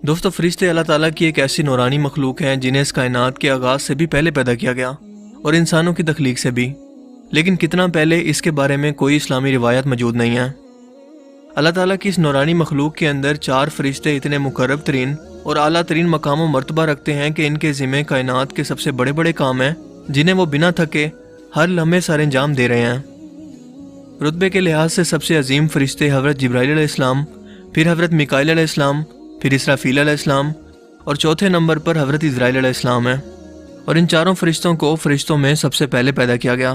دوستو فرشتے اللہ تعالیٰ کی ایک ایسی نورانی مخلوق ہیں جنہیں اس کائنات کے آغاز سے بھی پہلے پیدا کیا گیا اور انسانوں کی تخلیق سے بھی، لیکن کتنا پہلے اس کے بارے میں کوئی اسلامی روایت موجود نہیں ہے۔ اللہ تعالیٰ کی اس نورانی مخلوق کے اندر 4 فرشتے اتنے مقرب ترین اور اعلیٰ ترین مقام و مرتبہ رکھتے ہیں کہ ان کے ذمہ کائنات کے سب سے بڑے بڑے کام ہیں جنہیں وہ بنا تھکے ہر لمحے سر انجام دے رہے ہیں۔ رتبے کے لحاظ سے سب سے عظیم فرشتے حضرت جبرائیل علیہ السلام، پھر حضرت میکائیل علیہ السلام، پھر اسرافیل علیہ السلام اور چوتھے نمبر پر حضرت اسرائیل علیہ السلام ہیں، اور ان چاروں فرشتوں کو فرشتوں میں سب سے پہلے پیدا کیا گیا۔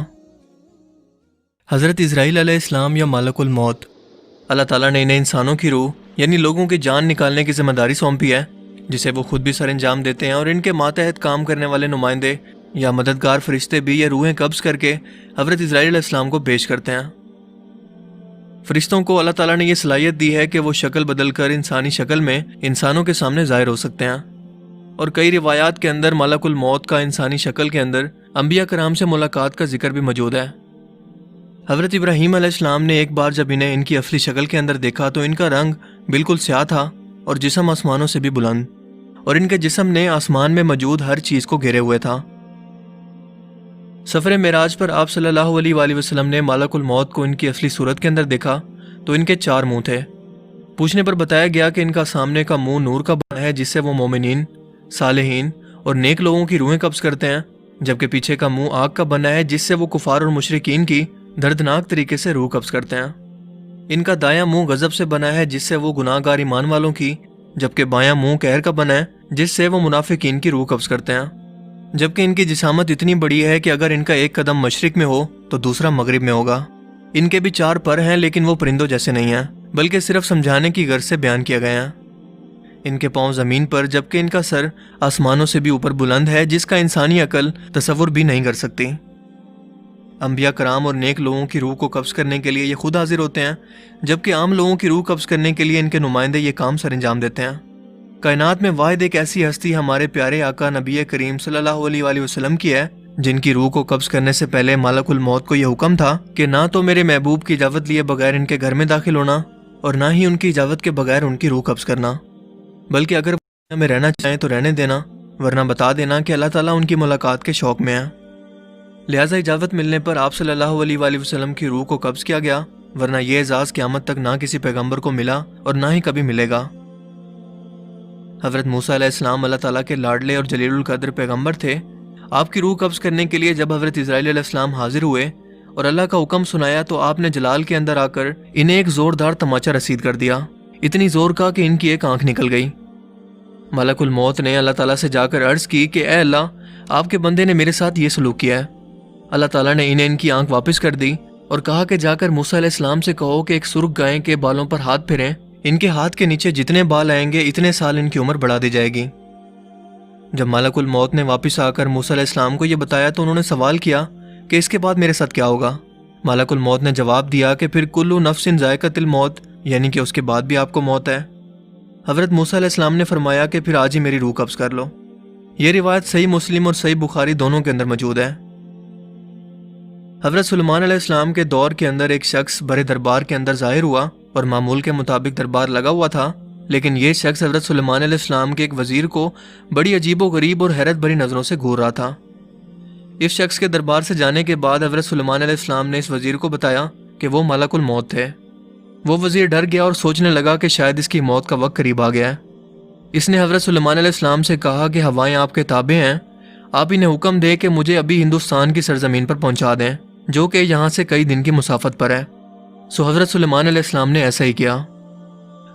حضرت اسرائیل علیہ السلام یا ملک الموت، اللہ تعالیٰ نے انہیں انسانوں کی روح یعنی لوگوں کی جان نکالنے کی ذمہ داری سونپی ہے، جسے وہ خود بھی سر انجام دیتے ہیں، اور ان کے ماتحت کام کرنے والے نمائندے یا مددگار فرشتے بھی یہ روحیں قبض کر کے حضرت اسرائیل علیہ السلام کو پیش کرتے ہیں۔ فرشتوں کو اللہ تعالیٰ نے یہ صلاحیت دی ہے کہ وہ شکل بدل کر انسانی شکل میں انسانوں کے سامنے ظاہر ہو سکتے ہیں، اور کئی روایات کے اندر ملک الموت کا انسانی شکل کے اندر انبیاء کرام سے ملاقات کا ذکر بھی موجود ہے۔ حضرت ابراہیم علیہ السلام نے ایک بار جب انہیں ان کی اصلی شکل کے اندر دیکھا تو ان کا رنگ بالکل سیاہ تھا اور جسم آسمانوں سے بھی بلند، اور ان کے جسم نے آسمان میں موجود ہر چیز کو گھیرے ہوئے تھا۔ سفر معراج پر آپ صلی اللہ علیہ وآلہ وسلم نے ملک الموت کو ان کی اصلی صورت کے اندر دیکھا تو ان کے 4 منہ تھے۔ پوچھنے پر بتایا گیا کہ ان کا سامنے کا منہ نور کا بنا ہے جس سے وہ مومنین، صالحین اور نیک لوگوں کی روحیں قبض کرتے ہیں، جبکہ پیچھے کا منہ آگ کا بنا ہے جس سے وہ کفار اور مشرکین کی دردناک طریقے سے روح قبض کرتے ہیں۔ ان کا دایاں منہ غضب سے بنا ہے جس سے وہ گناہ گار ایمان والوں کی، جبکہ بایاں منہ قہر کا بنا ہے جس سے وہ منافقین کی روح قبض کرتے ہیں۔ جبکہ ان کی جسامت اتنی بڑی ہے کہ اگر ان کا ایک قدم مشرق میں ہو تو دوسرا مغرب میں ہوگا۔ ان کے بھی 4 پر ہیں لیکن وہ پرندوں جیسے نہیں ہیں، بلکہ صرف سمجھانے کی غرض سے بیان کیا گیا ہیں۔ ان کے پاؤں زمین پر جبکہ ان کا سر آسمانوں سے بھی اوپر بلند ہے جس کا انسانی عقل تصور بھی نہیں کر سکتی۔ انبیاء کرام اور نیک لوگوں کی روح کو قبض کرنے کے لیے یہ خود حاضر ہوتے ہیں، جبکہ عام لوگوں کی روح قبض کرنے کے لیے ان کے نمائندے یہ کام سر انجام دیتے ہیں۔ کائنات میں واحد ایک ایسی ہستی ہمارے پیارے آقا نبی کریم صلی اللہ علیہ وآلہ وسلم کی ہے جن کی روح کو قبض کرنے سے پہلے ملک الموت کو یہ حکم تھا کہ نہ تو میرے محبوب کی اجازت لیے بغیر ان کے گھر میں داخل ہونا اور نہ ہی ان کی اجازت کے بغیر ان کی روح قبض کرنا، بلکہ اگر وہ میں رہنا چاہیں تو رہنے دینا، ورنہ بتا دینا کہ اللہ تعالیٰ ان کی ملاقات کے شوق میں ہے۔ لہٰذا اجازت ملنے پر آپ صلی اللہ علیہ وآلہ وسلم کی روح کو قبض کیا گیا، ورنہ یہ اعزاز قیامت تک نہ کسی پیغمبر کو ملا اور نہ ہی کبھی ملے گا۔ حضرت موسیٰ علیہ السلام اللہ تعالیٰ کے لاڈلے اور جلیل القدر پیغمبر تھے۔ آپ کی روح قبض کرنے کے لیے جب حضرت اسرائیل علیہ السلام حاضر ہوئے اور اللہ کا حکم سنایا تو آپ نے جلال کے اندر آ کر انہیں ایک زوردار تماچا رسید کر دیا، اتنی زور کا کہ ان کی ایک آنکھ نکل گئی۔ ملک الموت نے اللہ تعالیٰ سے جا کر عرض کی کہ اے اللہ، آپ کے بندے نے میرے ساتھ یہ سلوک کیا ہے۔ اللہ تعالیٰ نے انہیں ان کی آنکھ واپس کر دی اور کہا کہ جا کر موسیٰ علیہ السلام سے کہو کہ ایک سرخ گائے کے بالوں پر ہاتھ پھیریں، ان کے ہاتھ کے نیچے جتنے بال آئیں گے اتنے سال ان کی عمر بڑھا دی جائے گی۔ جب ملک الموت نے واپس آ کر موسیٰ علیہ السلام کو یہ بتایا تو انہوں نے سوال کیا کہ اس کے بعد میرے ساتھ کیا ہوگا؟ ملک الموت نے جواب دیا کہ پھر کلو نفس ذائقۃ الموت، یعنی کہ اس کے بعد بھی آپ کو موت ہے۔ حضرت موسیٰ علیہ السلام نے فرمایا کہ پھر آج ہی میری روح قبض کر لو۔ یہ روایت صحیح مسلم اور صحیح بخاری دونوں کے اندر موجود ہے۔ حضرت سلیمان علیہ السلام کے دور کے اندر ایک شخص بڑے دربار کے اندر ظاہر ہوا اور معمول کے مطابق دربار لگا ہوا تھا، لیکن یہ شخص حضرت سلیمان علیہ السلام کے ایک وزیر کو بڑی عجیب و غریب اور حیرت بھری نظروں سے گھور رہا تھا۔ اس شخص کے دربار سے جانے کے بعد حضرت سلیمان علیہ السلام نے اس وزیر کو بتایا کہ وہ ملک الموت تھے۔ وہ وزیر ڈر گیا اور سوچنے لگا کہ شاید اس کی موت کا وقت قریب آ گیا ہے۔ اس نے حضرت سلیمان علیہ السلام سے کہا کہ ہوائیں آپ کے تابع ہیں، آپ انہیں حکم دے کہ مجھے ابھی ہندوستان کی سرزمین پر پہنچا دیں، جو کہ یہاں سے کئی دن کی مسافت پر ہے۔ سو حضرت سلیمان علیہ السلام نے ایسا ہی کیا۔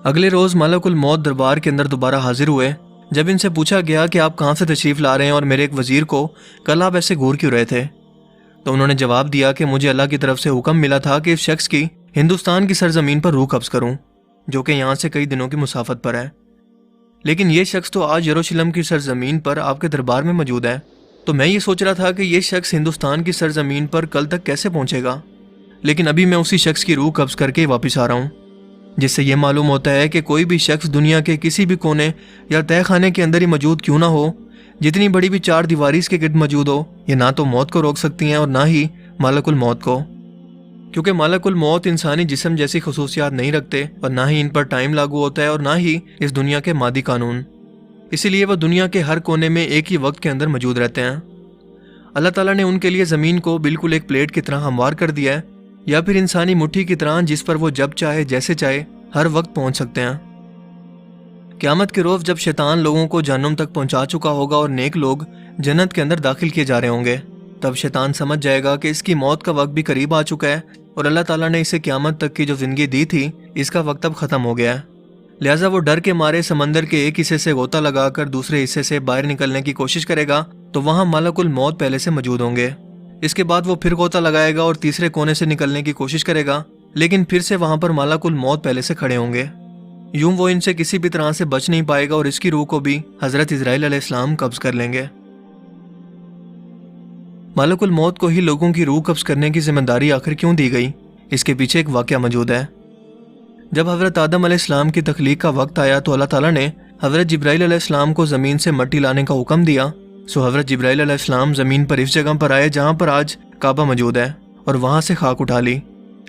اگلے روز ملک الموت دربار کے اندر دوبارہ حاضر ہوئے۔ جب ان سے پوچھا گیا کہ آپ کہاں سے تشریف لا رہے ہیں اور میرے ایک وزیر کو کل آپ ایسے گھور کیوں رہے تھے، تو انہوں نے جواب دیا کہ مجھے اللہ کی طرف سے حکم ملا تھا کہ اس شخص کی ہندوستان کی سرزمین پر روح قبض کروں، جو کہ یہاں سے کئی دنوں کی مسافت پر ہے، لیکن یہ شخص تو آج یروشلم کی سرزمین پر آپ کے دربار میں موجود ہے۔ تو میں یہ سوچ رہا تھا کہ یہ شخص ہندوستان کی سرزمین پر کل تک کیسے پہنچے گا، لیکن ابھی میں اسی شخص کی روح قبض کر کے واپس آ رہا ہوں، جس سے یہ معلوم ہوتا ہے کہ کوئی بھی شخص دنیا کے کسی بھی کونے یا تہہ خانے کے اندر ہی موجود کیوں نہ ہو، جتنی بڑی بھی 4 دیواری اس کے گرد موجود ہو، یہ نہ تو موت کو روک سکتی ہیں اور نہ ہی ملک الموت کو، کیونکہ ملک الموت انسانی جسم جیسی خصوصیات نہیں رکھتے اور نہ ہی ان پر ٹائم لاگو ہوتا ہے اور نہ ہی اس دنیا کے مادی قانون، اسی لیے وہ دنیا کے ہر کونے میں ایک ہی وقت کے اندر موجود رہتے ہیں۔ اللہ تعالیٰ نے ان کے لیے زمین کو بالکل ایک پلیٹ کی طرح ہموار کر دیا ہے، یا پھر انسانی مٹھی کی طرح جس پر وہ جب چاہے جیسے چاہے ہر وقت پہنچ سکتے ہیں۔ قیامت کے روز جب شیطان لوگوں کو جہنم تک پہنچا چکا ہوگا اور نیک لوگ جنت کے اندر داخل کیے جا رہے ہوں گے، تب شیطان سمجھ جائے گا کہ اس کی موت کا وقت بھی قریب آ چکا ہے اور اللہ تعالیٰ نے اسے قیامت تک کی جو زندگی دی تھی اس کا وقت اب ختم ہو گیا ہے۔ لہٰذا وہ ڈر کے مارے سمندر کے ایک حصے سے غوطہ لگا کر دوسرے حصے سے باہر نکلنے کی کوشش کرے گا تو وہاں ملک الموت پہلے سے موجود ہوں گے۔ اس کے بعد وہ پھر غوطہ لگائے گا اور تیسرے کونے سے نکلنے کی کوشش کرے گا، لیکن پھر سے وہاں پر ملک الموت پہلے سے کھڑے ہوں گے۔ یوں وہ ان سے کسی بھی طرح سے بچ نہیں پائے گا اور اس کی روح کو بھی حضرت اسرائیل علیہ السلام قبض کر لیں گے۔ ملک الموت کو ہی لوگوں کی روح قبض کرنے کی ذمہ داری آخر کیوں دی گئی؟ اس کے پیچھے ایک واقعہ موجود ہے۔ جب حضرت آدم علیہ السلام کی تخلیق کا وقت آیا تو اللہ تعالیٰ نے حضرت جبرائیل علیہ السلام کو زمین سے مٹی لانے کا حکم دیا۔ سو حضرت جبرائیل علیہ السلام زمین پر اس جگہ پر آئے جہاں پر آج کعبہ موجود ہے اور وہاں سے خاک اٹھا لی،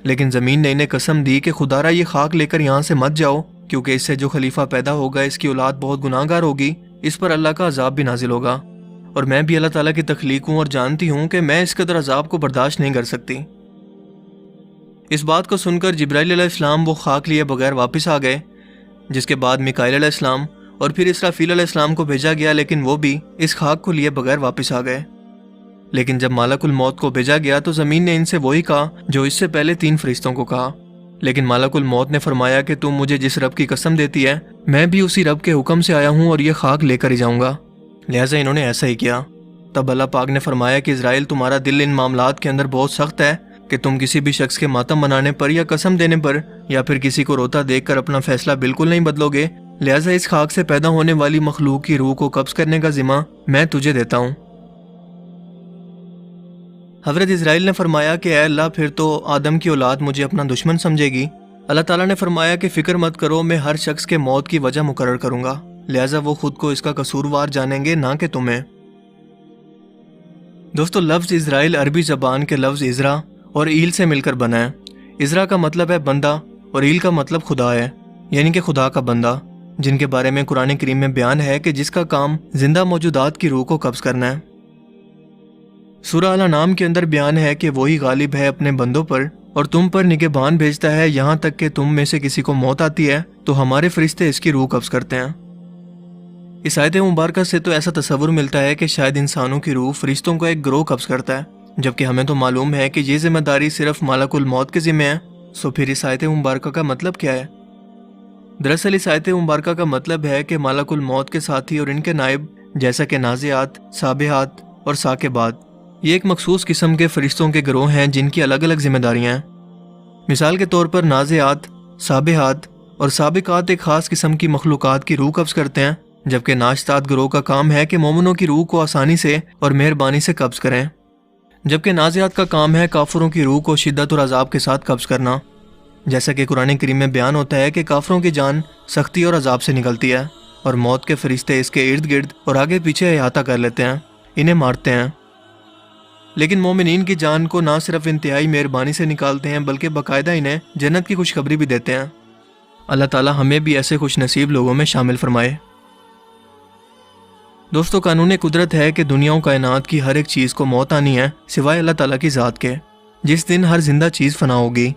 لیکن زمین نے انہیں قسم دی کہ خدارا یہ خاک لے کر یہاں سے مت جاؤ، کیونکہ اس سے جو خلیفہ پیدا ہوگا اس کی اولاد بہت گناہ گار ہوگی، اس پر اللہ کا عذاب بھی نازل ہوگا، اور میں بھی اللہ تعالیٰ کی تخلیق ہوں اور جانتی ہوں کہ میں اس قدر عذاب کو برداشت نہیں کر سکتی۔ اس بات کو سن کر جبرائیل علیہ السلام وہ خاک لیے بغیر واپس آ گئے، جس کے بعد میکائیل علیہ السلام اور پھر اسرافیل علیہ السلام کو بھیجا گیا، لیکن وہ بھی اس خاک کو لیے بغیر واپس آ گئے۔ لیکن جب ملک الموت کو بھیجا گیا تو زمین نے ان سے وہی کہا جو اس سے پہلے 3 فرشتوں کو کہا، لیکن ملک الموت نے فرمایا کہ تم مجھے جس رب کی قسم دیتی ہے میں بھی اسی رب کے حکم سے آیا ہوں اور یہ خاک لے کر ہی جاؤں گا، لہٰذا انہوں نے ایسا ہی کیا۔ تب اللہ پاک نے فرمایا کہ اسرائیل تمہارا دل ان معاملات کے اندر بہت سخت ہے کہ تم کسی بھی شخص کے ماتم منانے پر یا قسم دینے پر یا پھر کسی کو روتا دیکھ کر اپنا فیصلہ بالکل نہیں بدلو گے، لہٰذا اس خاک سے پیدا ہونے والی مخلوق کی روح کو قبض کرنے کا ذمہ میں تجھے دیتا ہوں۔ حضرت اسرائیل نے فرمایا کہ اے اللہ پھر تو آدم کی اولاد مجھے اپنا دشمن سمجھے گی۔ اللہ تعالیٰ نے فرمایا کہ فکر مت کرو، میں ہر شخص کے موت کی وجہ مقرر کروں گا، لہٰذا وہ خود کو اس کا قصوروار جانیں گے نہ کہ تمہیں۔ دوستو لفظ اسرائیل عربی زبان کے لفظ ازرا اور ایل سے مل کر بنا ہے۔ ازرا کا مطلب ہے بندہ اور ایل کا مطلب خدا ہے، یعنی کہ خدا کا بندہ، جن کے بارے میں قرآن کریم میں بیان ہے کہ جس کا کام زندہ موجودات کی روح کو قبض کرنا ہے۔ سورہ الانعام کے اندر بیان ہے کہ وہی غالب ہے اپنے بندوں پر اور تم پر نگہبان بھیجتا ہے، یہاں تک کہ تم میں سے کسی کو موت آتی ہے تو ہمارے فرشتے اس کی روح قبض کرتے ہیں۔ اس آیت مبارکہ سے تو ایسا تصور ملتا ہے کہ شاید انسانوں کی روح فرشتوں کا ایک گروہ قبض کرتا ہے، جبکہ ہمیں تو معلوم ہے کہ یہ ذمہ داری صرف ملک الموت کے ذمہ ہے۔ سو پھر اس آیت مبارکہ کا مطلب کیا ہے؟ دراصل اس آیت مبارکہ کا مطلب ہے کہ ملک الموت کے ساتھی اور ان کے نائب جیسا کہ نازعات، سابحات اور ثاقبات، یہ ایک مخصوص قسم کے فرشتوں کے گروہ ہیں جن کی الگ الگ ذمہ داریاں ہیں۔ مثال کے طور پر نازعات، سابحات اور سابقات ایک خاص قسم کی مخلوقات کی روح قبض کرتے ہیں، جبکہ ناشتات گروہ کا کام ہے کہ مومنوں کی روح کو آسانی سے اور مہربانی سے قبض کریں، جبکہ نازعات کا کام ہے کافروں کی روح کو شدت اور عذاب کے ساتھ قبض کرنا، جیسا کہ قرآن کریم میں بیان ہوتا ہے کہ کافروں کی جان سختی اور عذاب سے نکلتی ہے اور موت کے فرشتے اس کے ارد گرد اور آگے پیچھے احاطہ کر لیتے ہیں، انہیں مارتے ہیں، لیکن مومنین کی جان کو نہ صرف انتہائی مہربانی سے نکالتے ہیں بلکہ باقاعدہ انہیں جنت کی خوشخبری بھی دیتے ہیں۔ اللہ تعالی ہمیں بھی ایسے خوش نصیب لوگوں میں شامل فرمائے۔ دوستو قانون قدرت ہے کہ دنیا و کائنات کی ہر ایک چیز کو موت آنی ہے سوائے اللہ تعالیٰ کی ذات کے، جس دن ہر زندہ چیز فنا ہوگی۔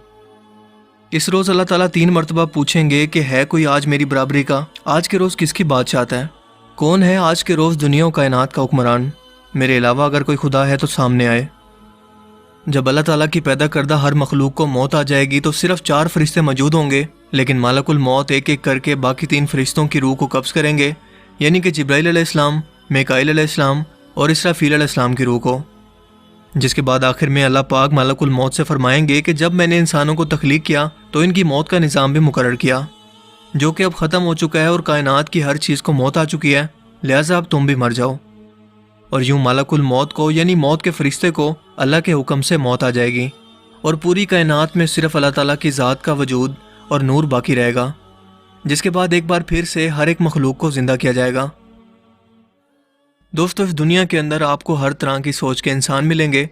اس روز اللہ تعالیٰ 3 مرتبہ پوچھیں گے کہ ہے کوئی آج میری برابری کا؟ آج کے روز کس کی بادشاہت ہے؟ کون ہے آج کے روز دنیا و کائنات کا حکمران؟ میرے علاوہ اگر کوئی خدا ہے تو سامنے آئے۔ جب اللہ تعالیٰ کی پیدا کردہ ہر مخلوق کو موت آ جائے گی تو صرف 4 فرشتے موجود ہوں گے، لیکن ملک الموت ایک ایک کر کے باقی 3 فرشتوں کی روح کو قبض کریں گے، یعنی کہ جبرائیل علیہ السلام، میکائیل علیہ السلام اور اسرافیل علیہ السلام کی روح کو، جس کے بعد آخر میں اللہ پاک ملک الموت سے فرمائیں گے کہ جب میں نے انسانوں کو تخلیق کیا تو ان کی موت کا نظام بھی مقرر کیا، جو کہ اب ختم ہو چکا ہے اور کائنات کی ہر چیز کو موت آ چکی ہے، لہٰذا اب تم بھی مر جاؤ۔ اور یوں ملک الموت کو یعنی موت کے فرشتے کو اللہ کے حکم سے موت آ جائے گی اور پوری کائنات میں صرف اللہ تعالیٰ کی ذات کا وجود اور نور باقی رہے گا، جس کے بعد ایک بار پھر سے ہر ایک مخلوق کو زندہ کیا جائے گا۔ دوستو اس دنیا کے اندر آپ کو ہر طرح کی سوچ کے انسان ملیں گے،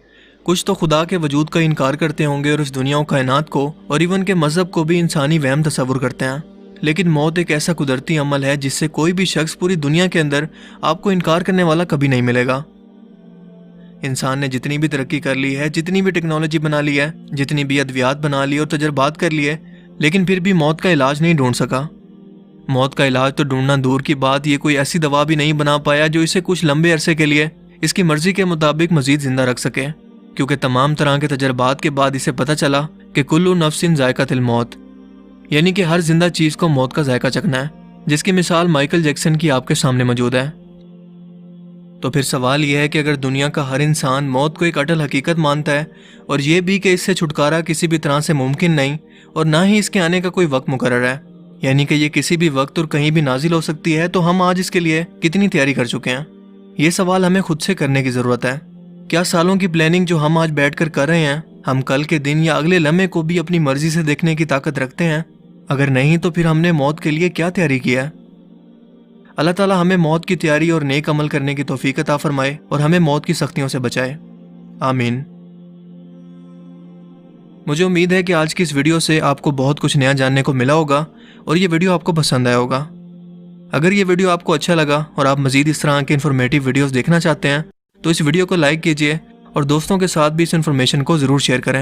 کچھ تو خدا کے وجود کا انکار کرتے ہوں گے اور اس دنیا و کائنات کو اور ایون کے مذہب کو بھی انسانی وہم تصور کرتے ہیں، لیکن موت ایک ایسا قدرتی عمل ہے جس سے کوئی بھی شخص پوری دنیا کے اندر آپ کو انکار کرنے والا کبھی نہیں ملے گا۔ انسان نے جتنی بھی ترقی کر لی ہے، جتنی بھی ٹیکنالوجی بنا لی ہے، جتنی بھی ادویات بنا لی اور تجربات کر لیے، لیکن پھر بھی موت کا علاج نہیں ڈھونڈ سکا۔ موت کا علاج تو ڈھونڈنا دور کی بات، یہ کوئی ایسی دوا بھی نہیں بنا پایا جو اسے کچھ لمبے عرصے کے لیے اس کی مرضی کے مطابق مزید زندہ رکھ سکے، کیونکہ تمام طرح کے تجربات کے بعد اسے پتہ چلا کہ کلو نفس ذائقۃ الموت، یعنی کہ ہر زندہ چیز کو موت کا ذائقہ چکھنا ہے، جس کی مثال مائیکل جیکسن کی آپ کے سامنے موجود ہے۔ تو پھر سوال یہ ہے کہ اگر دنیا کا ہر انسان موت کو ایک اٹل حقیقت مانتا ہے اور یہ بھی کہ اس سے چھٹکارا کسی بھی طرح سے ممکن نہیں اور نہ ہی اس کے آنے کا کوئی وقت مقرر ہے، یعنی کہ یہ کسی بھی وقت اور کہیں بھی نازل ہو سکتی ہے، تو ہم آج اس کے لیے کتنی تیاری کر چکے ہیں؟ یہ سوال ہمیں خود سے کرنے کی ضرورت ہے۔ کیا سالوں کی پلاننگ جو ہم آج بیٹھ کر رہے ہیں، ہم کل کے دن یا اگلے لمحے کو بھی اپنی مرضی سے دیکھنے کی طاقت رکھتے ہیں؟ اگر نہیں تو پھر ہم نے موت کے لیے کیا تیاری کی ہے؟ اللہ تعالیٰ ہمیں موت کی تیاری اور نیک عمل کرنے کی توفیق عطا فرمائے اور ہمیں موت کی سختیوں سے بچائے، آمین۔ مجھے امید ہے کہ آج کی اس ویڈیو سے آپ کو بہت کچھ نیا جاننے کو ملا ہوگا اور یہ ویڈیو آپ کو پسند آیا ہوگا۔ اگر یہ ویڈیو آپ کو اچھا لگا اور آپ مزید اس طرح کے انفارمیٹیو ویڈیوز دیکھنا چاہتے ہیں تو اس ویڈیو کو لائک کیجئے اور دوستوں کے ساتھ بھی اس انفارمیشن کو ضرور شیئر کریں۔